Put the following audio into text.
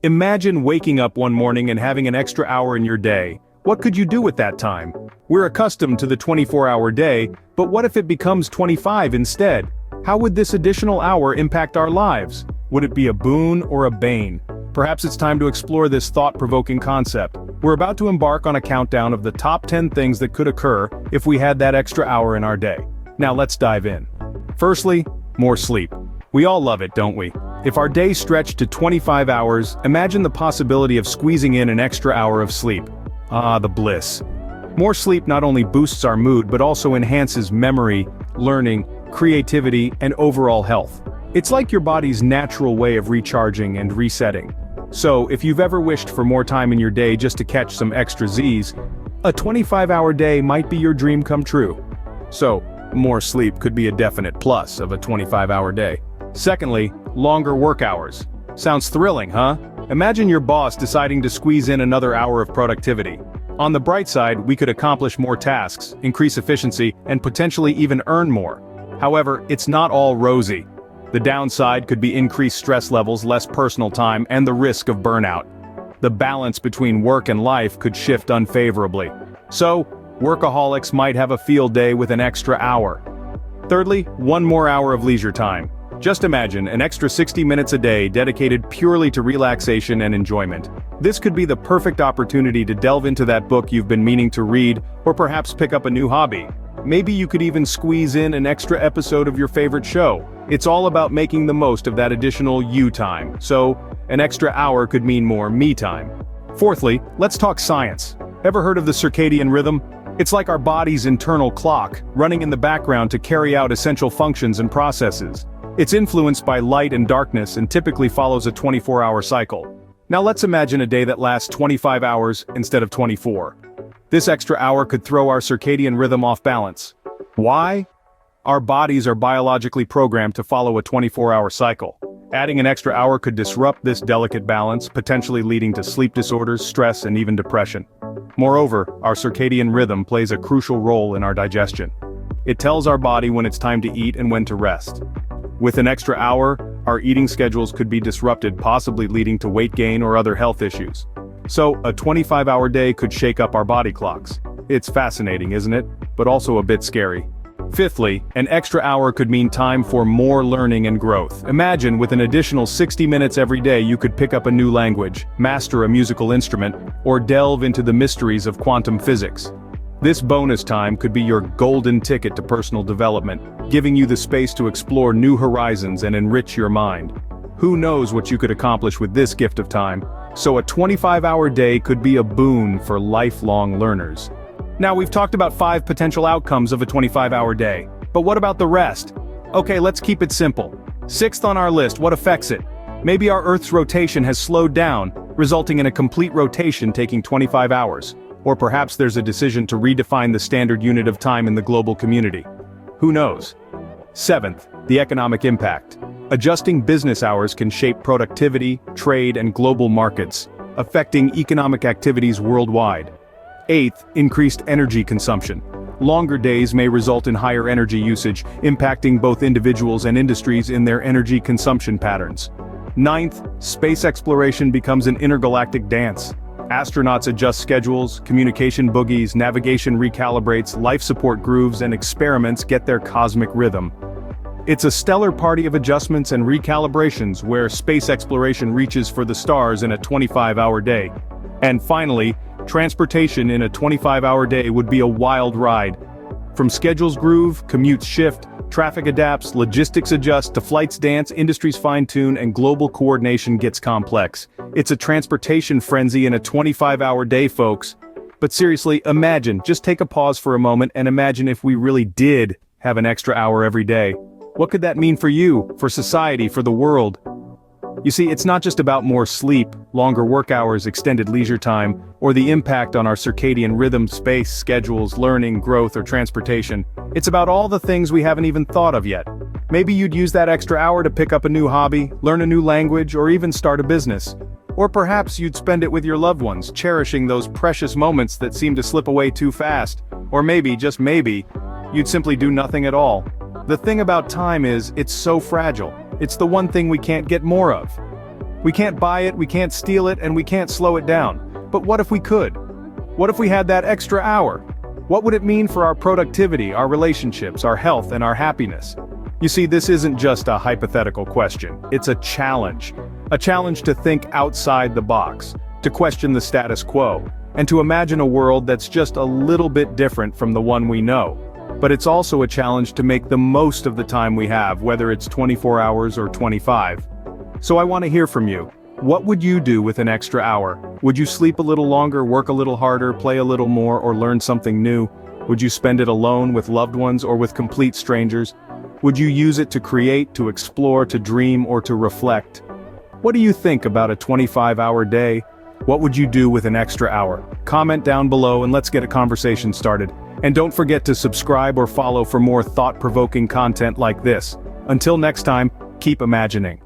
Imagine waking up one morning and having an extra hour in your day. What could you do with that time? We're accustomed to the 24-hour day, but what if it becomes 25 instead? How would this additional hour impact our lives? Would it be a boon or a bane? Perhaps it's time to explore this thought-provoking concept. We're about to embark on a countdown of the top 10 things that could occur if we had that extra hour in our day. Now let's dive in. Firstly, more sleep. We all love it, don't we? If our day stretched to 25 hours, imagine the possibility of squeezing in an extra hour of sleep. Ah, the bliss. More sleep not only boosts our mood but also enhances memory, learning, creativity, and overall health. It's like your body's natural way of recharging and resetting. So, if you've ever wished for more time in your day just to catch some extra Z's, a 25-hour day might be your dream come true. So, more sleep could be a definite plus of a 25-hour day. Secondly, longer work hours. Sounds thrilling, huh? Imagine your boss deciding to squeeze in another hour of productivity. On the bright side, we could accomplish more tasks, increase efficiency, and potentially even earn more. However, it's not all rosy. The downside could be increased stress levels, less personal time, and the risk of burnout. The balance between work and life could shift unfavorably. So, workaholics might have a field day with an extra hour. Thirdly, one more hour of leisure time. Just imagine an extra 60 minutes a day dedicated purely to relaxation and enjoyment. This could be the perfect opportunity to delve into that book you've been meaning to read, or perhaps pick up a new hobby. Maybe you could even squeeze in an extra episode of your favorite show. It's all about making the most of that additional you time, so an extra hour could mean more me time. Fourthly, let's talk science. Ever heard of the circadian rhythm? It's like our body's internal clock, running in the background to carry out essential functions and processes. It's influenced by light and darkness and typically follows a 24-hour cycle. Now let's imagine a day that lasts 25 hours instead of 24. This extra hour could throw our circadian rhythm off balance. Why? Our bodies are biologically programmed to follow a 24-hour cycle. Adding an extra hour could disrupt this delicate balance, potentially leading to sleep disorders, stress, and even depression. Moreover, our circadian rhythm plays a crucial role in our digestion. It tells our body when it's time to eat and when to rest. With an extra hour, our eating schedules could be disrupted, possibly leading to weight gain or other health issues. So, a 25-hour day could shake up our body clocks. It's fascinating, isn't it? But also a bit scary. Fifthly, an extra hour could mean time for more learning and growth. Imagine with an additional 60 minutes every day you could pick up a new language, master a musical instrument, or delve into the mysteries of quantum physics. This bonus time could be your golden ticket to personal development, giving you the space to explore new horizons and enrich your mind. Who knows what you could accomplish with this gift of time? So a 25-hour day could be a boon for lifelong learners. Now we've talked about 5 potential outcomes of a 25-hour day. But what about the rest? Okay, let's keep it simple. Sixth on our list, what affects it? Maybe our Earth's rotation has slowed down, resulting in a complete rotation taking 25 hours. Or perhaps there's a decision to redefine the standard unit of time in the global community. Who knows? Seventh, the economic impact. Adjusting business hours can shape productivity, trade, and global markets, affecting economic activities worldwide. Eighth, increased energy consumption. Longer days may result in higher energy usage, impacting both individuals and industries in their energy consumption patterns. Ninth, space exploration becomes an intergalactic dance. Astronauts adjust schedules, communication boogies, navigation recalibrates, life support grooves, and experiments get their cosmic rhythm. It's a stellar party of adjustments and recalibrations where space exploration reaches for the stars in a 25-hour day. And finally, transportation in a 25-hour day would be a wild ride. From schedules groove, commutes shift, traffic adapts, logistics adjust, to flights dance, industries fine-tune, and global coordination gets complex. It's a transportation frenzy in a 25-hour day, folks. But seriously, imagine, just take a pause for a moment and imagine if we really did have an extra hour every day. What could that mean for you, for society, for the world? You see, it's not just about more sleep, longer work hours, extended leisure time, or the impact on our circadian rhythm, space, schedules, learning, growth, or transportation. It's about all the things we haven't even thought of yet. Maybe you'd use that extra hour to pick up a new hobby, learn a new language, or even start a business. Or perhaps you'd spend it with your loved ones, cherishing those precious moments that seem to slip away too fast. Or maybe, just maybe, you'd simply do nothing at all. The thing about time is, it's so fragile. It's the one thing we can't get more of. We can't buy it, we can't steal it, and we can't slow it down. But what if we could? What if we had that extra hour? What would it mean for our productivity, our relationships, our health, and our happiness? You see, this isn't just a hypothetical question, it's a challenge. A challenge to think outside the box, to question the status quo, and to imagine a world that's just a little bit different from the one we know. But it's also a challenge to make the most of the time we have, whether it's 24 hours or 25. So I want to hear from you. What would you do with an extra hour? Would you sleep a little longer, work a little harder, play a little more, or learn something new? Would you spend it alone with loved ones or with complete strangers? Would you use it to create, to explore, to dream, or to reflect? What do you think about a 25-hour day? What would you do with an extra hour? Comment down below and let's get a conversation started. And don't forget to subscribe or follow for more thought-provoking content like this. Until next time, keep imagining.